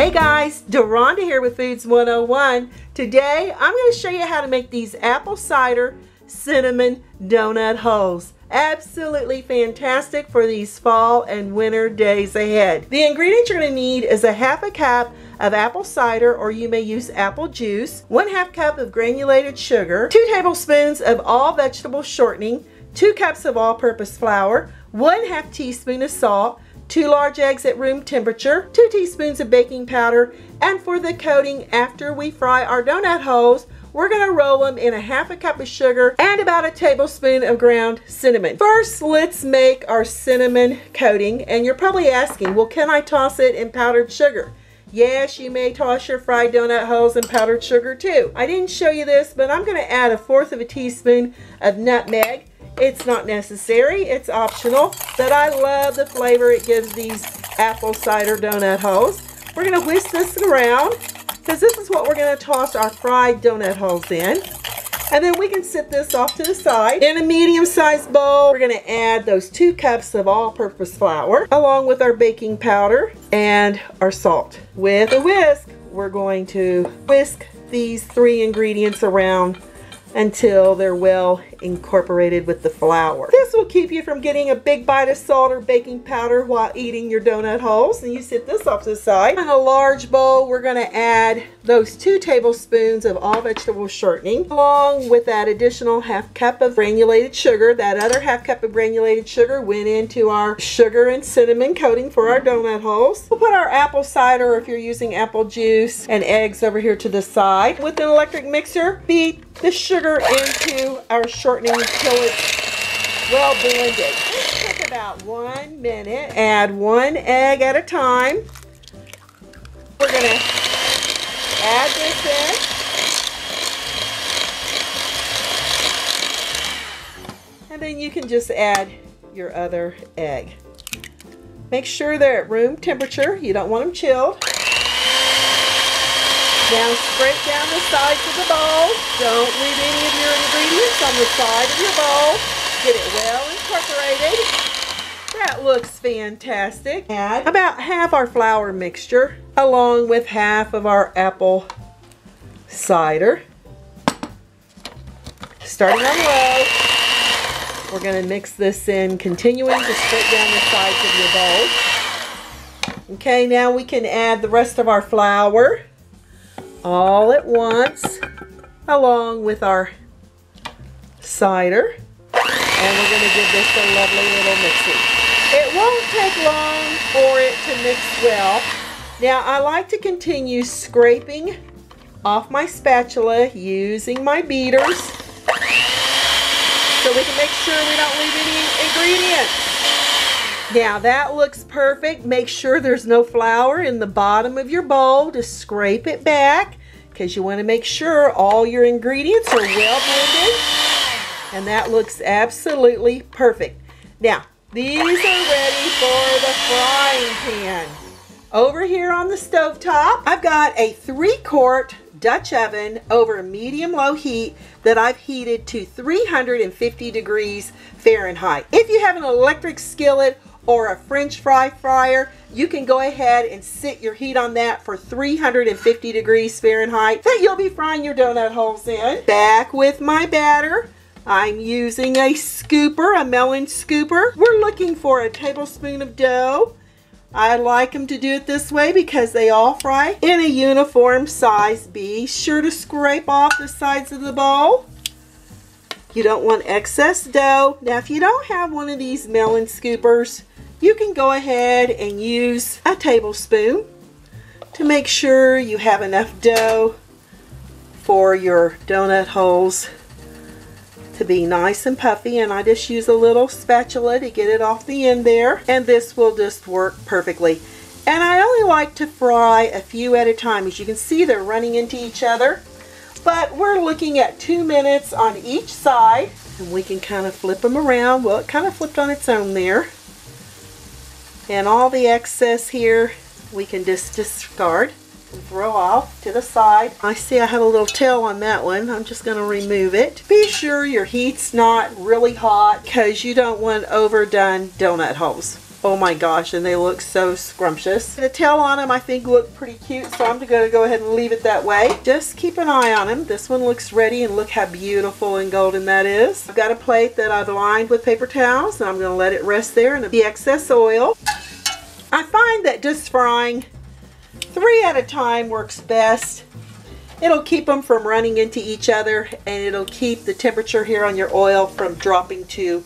Hey guys, Doronda here with Foods 101. Today I'm going to show you how to make these apple cider cinnamon donut holes. Absolutely fantastic for these fall and winter days ahead. The ingredients you're going to need is a half a cup of apple cider, or you may use apple juice, 1/2 cup of granulated sugar, 2 tablespoons of all vegetable shortening, 2 cups of all-purpose flour, 1/2 teaspoon of salt, 2 large eggs at room temperature, 2 teaspoons of baking powder, and for the coating after we fry our donut holes, we're going to roll them in a 1/2 cup of sugar and about a tablespoon of ground cinnamon. First, let's make our cinnamon coating, and you're probably asking, well, can I toss it in powdered sugar? Yes, you may toss your fried donut holes in powdered sugar too. I didn't show you this, but I'm going to add 1/4 teaspoon of nutmeg. It's not necessary, it's optional, but I love the flavor it gives these apple cider donut holes. We're going to whisk this around because this is what we're going to toss our fried donut holes in. And then we can set this off to the side. In a medium-sized bowl, we're going to add those 2 cups of all-purpose flour along with our baking powder and our salt. With a whisk, we're going to whisk these 3 ingredients around until they're well incorporated with the flour. This will keep you from getting a big bite of salt or baking powder while eating your donut holes. And you set this off to the side. In a large bowl, we're going to add those 2 tablespoons of all vegetable shortening along with that additional 1/2 cup of granulated sugar. That other 1/2 cup of granulated sugar went into our sugar and cinnamon coating for our donut holes. We'll put our apple cider, or if you're using apple juice, and eggs over here to the side. With an electric mixer, beat the sugar into our shortening until it's well blended. This took about 1 minute. Add 1 egg at a time. We're going to add this in. And then you can just add your other egg. Make sure they're at room temperature. You don't want them chilled. Now scrape down the sides of the bowl. Don't leave any of your ingredients on the side of your bowl. Get it well incorporated. That looks fantastic. Add about half our flour mixture along with half of our apple cider. Starting on low, we're going to mix this in, continuing to scrape down the sides of your bowl. Okay, now we can add the rest of our flour all at once along with our cider, and we're going to give this a lovely little mixing. It won't take long for it to mix well. Now I like to continue scraping off my spatula using my beaters so we can make sure we don't leave any ingredients. Now that looks perfect. Make sure there's no flour in the bottom of your bowl to scrape it back, because you want to make sure all your ingredients are well blended. And that looks absolutely perfect. Now these are ready for the frying pan. Over here on the stove top, I've got a 3-quart Dutch oven over medium-low heat that I've heated to 350 degrees Fahrenheit. If you have an electric skillet or a French fry fryer, you can go ahead and set your heat on that for 350 degrees Fahrenheit that you'll be frying your donut holes in. Back with my batter, I'm using a scooper, a melon scooper. We're looking for a tablespoon of dough. I like them to do it this way because they all fry in a uniform size. Be sure to scrape off the sides of the bowl. You don't want excess dough. Now if you don't have one of these melon scoopers, you can go ahead and use a tablespoon to make sure you have enough dough for your donut holes to be nice and puffy. And I just use a little spatula to get it off the end there, and this will just work perfectly. And I only like to fry a few at a time. As you can see, they're running into each other, but we're looking at 2 minutes on each side, and we can kind of flip them around. Well, it kind of flipped on its own there. And all the excess here we can just discard and throw off to the side. I see I have a little tail on that one. I'm just going to remove it. Be sure your heat's not really hot because you don't want overdone donut holes. Oh my gosh, and they look so scrumptious. The tail on them I think look pretty cute, so I'm going to go ahead and leave it that way. Just keep an eye on them. This one looks ready, and look how beautiful and golden that is. I've got a plate that I've lined with paper towels, and I'm going to let it rest there in the excess oil. I find that just frying 3 at a time works best. It'll keep them from running into each other, and it'll keep the temperature here on your oil from dropping too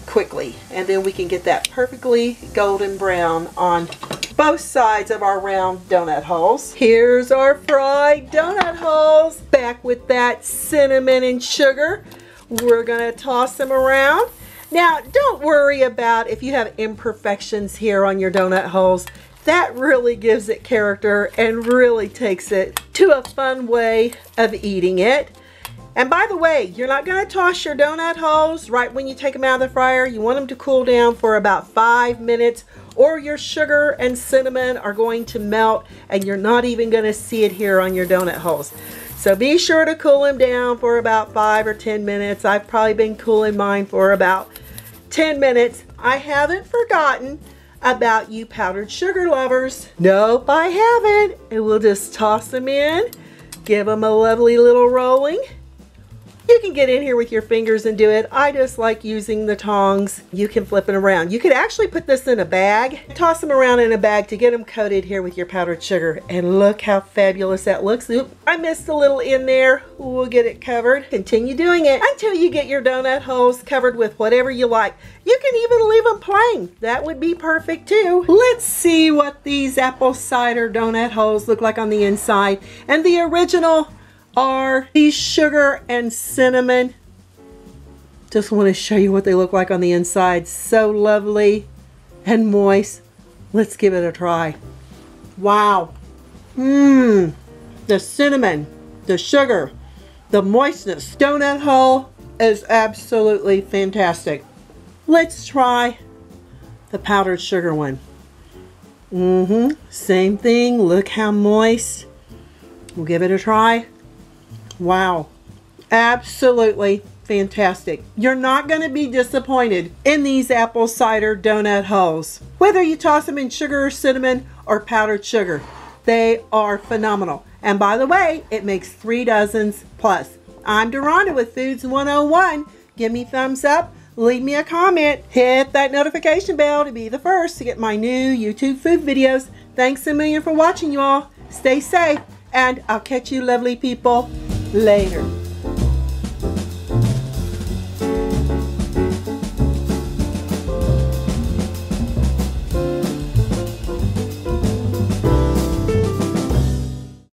quickly. And then we can get that perfectly golden brown on both sides of our round donut holes. Here's our fried donut holes, back with that cinnamon and sugar. We're gonna toss them around. Now, don't worry about if you have imperfections here on your donut holes. That really gives it character and really takes it to a fun way of eating it. And by the way, you're not going to toss your donut holes right when you take them out of the fryer. You want them to cool down for about 5 minutes, or your sugar and cinnamon are going to melt and you're not even going to see it here on your donut holes. So be sure to cool them down for about 5 or 10 minutes. I've probably been cooling mine for about 10 minutes. I haven't forgotten about you powdered sugar lovers. Nope, I haven't. And we'll just toss them in, give them a lovely little rolling. You can get in here with your fingers and do it. I just like using the tongs. You can flip it around. You could actually put this in a bag, toss them around in a bag to get them coated here with your powdered sugar. And look how fabulous that looks. Oop, I missed a little in there. We'll get it covered. Continue doing it until you get your donut holes covered with whatever you like. You can even leave them plain. That would be perfect too. Let's see what these apple cider donut holes look like on the inside. And the original are these sugar and cinnamon. Just want to show you what they look like on the inside. So lovely and moist. Let's give it a try. Wow. The cinnamon, the sugar, the moistness. Donut hole is absolutely fantastic. Let's try the powdered sugar one. Same thing. Look how moist. We'll give it a try. Wow, absolutely fantastic. You're not going to be disappointed in these apple cider donut holes. Whether you toss them in sugar or cinnamon or powdered sugar, they are phenomenal. And by the way, it makes 3 dozens plus. I'm Doughnut with Foods 101. Give me a thumbs up, leave me a comment, hit that notification bell to be the first to get my new YouTube food videos. Thanks a million for watching, you all. Stay safe, and I'll catch you lovely people later.